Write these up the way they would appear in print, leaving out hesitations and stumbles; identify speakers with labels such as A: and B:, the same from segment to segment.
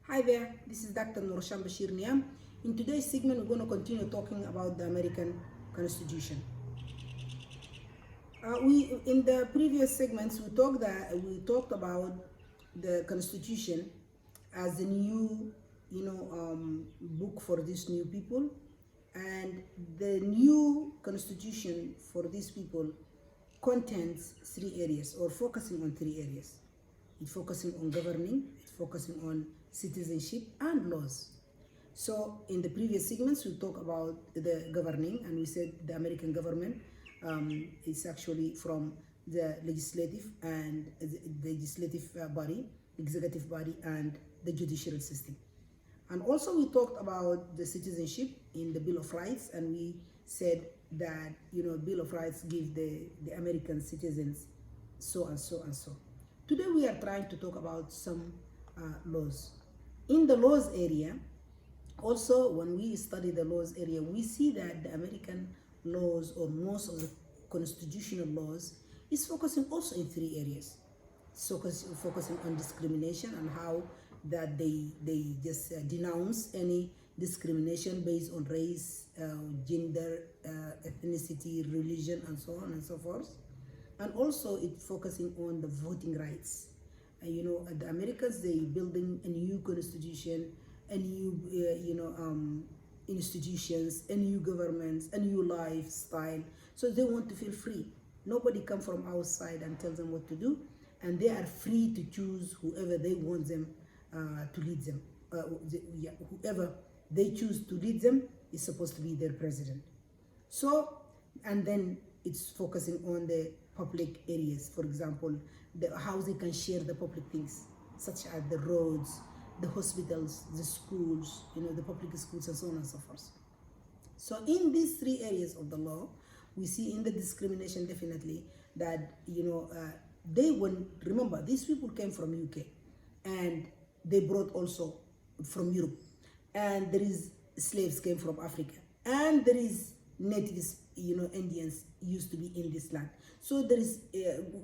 A: Hi there, this is Dr. Norshan Bashir Niam. In today's segment, we're going to continue talking about the American Constitution. We in the previous segments we talked about the Constitution as a new, book for these new people, and the new Constitution for these people contains three areas or focusing on three areas. It's focusing on governing, it's focusing on citizenship and laws. So in the previous segments, we talked about the governing, and we said the American government is actually from the legislative and the legislative body, executive body, and the judicial system. And also we talked about the citizenship in the Bill of Rights, and we said that Bill of Rights give the American citizens so and so and so. Today we are trying to talk about some laws. In the laws area, also when we study the laws area, we see that the American laws, or most of the constitutional laws, is focusing also in three areas. So focusing on discrimination and how that they just denounce any discrimination based on race, gender, ethnicity, religion, and so on and so forth. And also it's focusing on the voting rights. The Americans, they building a new constitution, a new institutions, a new governments, a new lifestyle. So they want to feel free. Nobody come from outside and tell them what to do, and they are free to choose whoever they want them to lead them. Whoever they choose to lead them is supposed to be their president. So, and then it's focusing on the public areas. For example, how they can share the public things, such as the roads, the hospitals, the schools, the public schools, and so on and so forth. So in these three areas of the law, we see in the discrimination definitely that remember, these people came from UK, and they brought also from Europe, and there is slaves came from Africa, and there is natives, Indians used to be in this land. So there is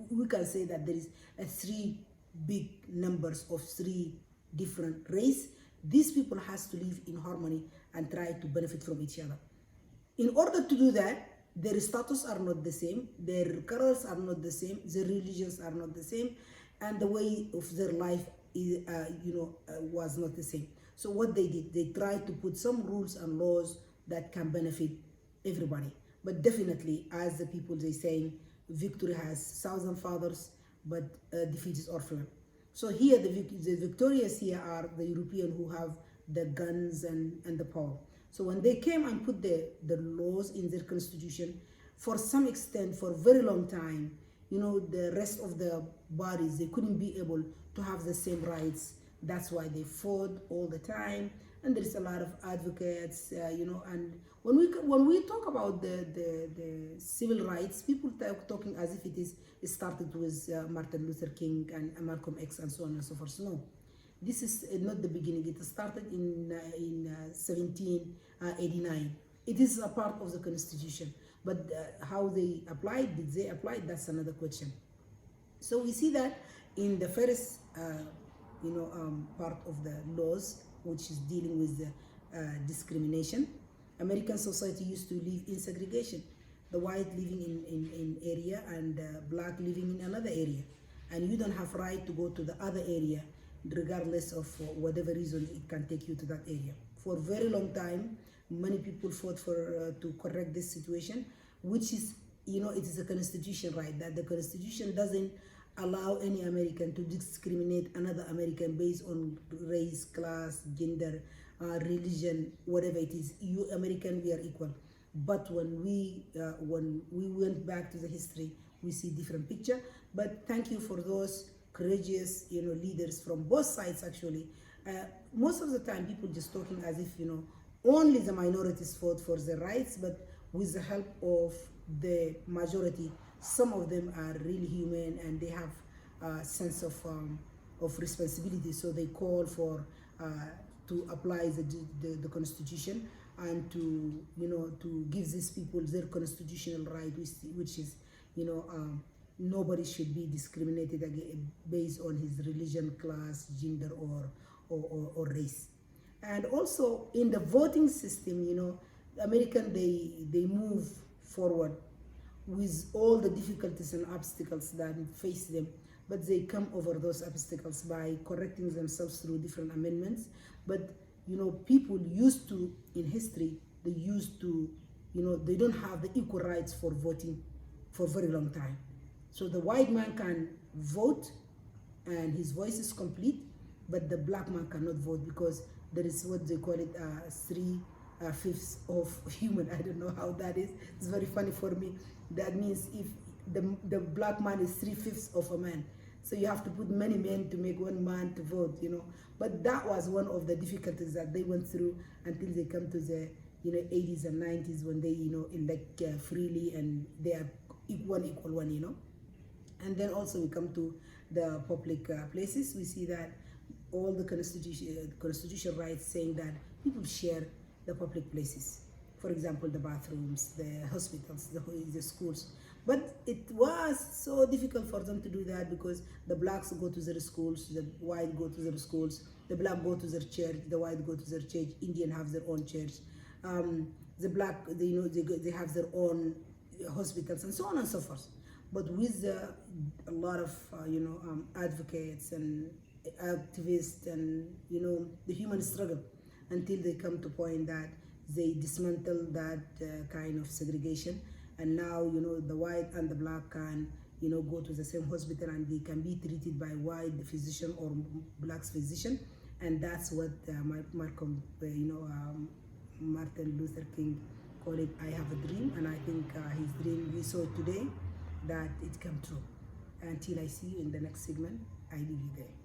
A: we can say that there is three big numbers of three different race. These people has to live in harmony and try to benefit from each other. In order to do that, their status are not the same, their colors are not the same, their religions are not the same, and the way of their life is, was not the same. So what they did, they tried to put some rules and laws that can benefit everybody. But definitely, as the people they saying, victory has 1,000 fathers, but defeat is orphan. So here the victorious here are the European who have the guns and the power. So when they came and put the laws in their constitution, for some extent, for a very long time, the rest of the bodies, they couldn't be able to have the same rights. That's why they fought all the time, and there's a lot of advocates, and when we talk about the civil rights, people talking as if it started with Martin Luther King and Malcolm X and so on and so forth. No, this is not the beginning. It started in 1789. It is a part of the Constitution, but how they applied, did they apply? That's another question. So we see that in the first part of the laws, which is dealing with the discrimination. American society used to live in segregation, the white living in area and black living in another area, and you don't have right to go to the other area regardless of whatever reason it can take you to that area. For a very long time, many people fought for to correct this situation, which is, it is a constitution right, that the constitution doesn't allow any American to discriminate another American based on race, class, gender, religion, whatever it is. You American, we are equal. But when we went back to the history, we see different picture. But thank you for those courageous leaders from both sides. Actually, most of the time people just talking as if only the minorities fought for their rights, but with the help of the majority, some of them are really human and they have a sense of responsibility. So they call for to apply the constitution and to to give these people their constitutional right, which is nobody should be discriminated against based on his religion, class, gender, or race. And also in the voting system, you know, the American, they move forward with all the difficulties and obstacles that face them, but they come over those obstacles by correcting themselves through different amendments. But you know, people used to, in history, they used to, you know, they don't have the equal rights for voting for a very long time. So the white man can vote and his voice is complete, but the black man cannot vote because there is what they call it, 3/5 of human. I don't know how that is. It's very funny for me. That means if the black man is 3/5 of a man, so you have to put many men to make one man to vote, you know. But that was one of the difficulties that they went through until they come to the, you know, 80s and 90s, when they, you know, elect freely and they are equal one, you know. And then also we come to the public places. We see that all the constitutional rights saying that people share the public places. For example, the bathrooms, the hospitals, the schools. But it was so difficult for them to do that because the blacks go to their schools, the white go to their schools, the black go to their church, the white go to their church, Indian have their own church. The black, you know, they have their own hospitals and so on and so forth. But with a lot of, you know, advocates and activists and, you know, the human struggle, until they come to point that they dismantle that kind of segregation. And now, you know, the white and the black can, you know, go to the same hospital and they can be treated by white physician or black physician. And that's what Martin Luther King called it, I have a dream. And I think his dream, we saw today that it came true. Until I see you in the next segment, I leave you there.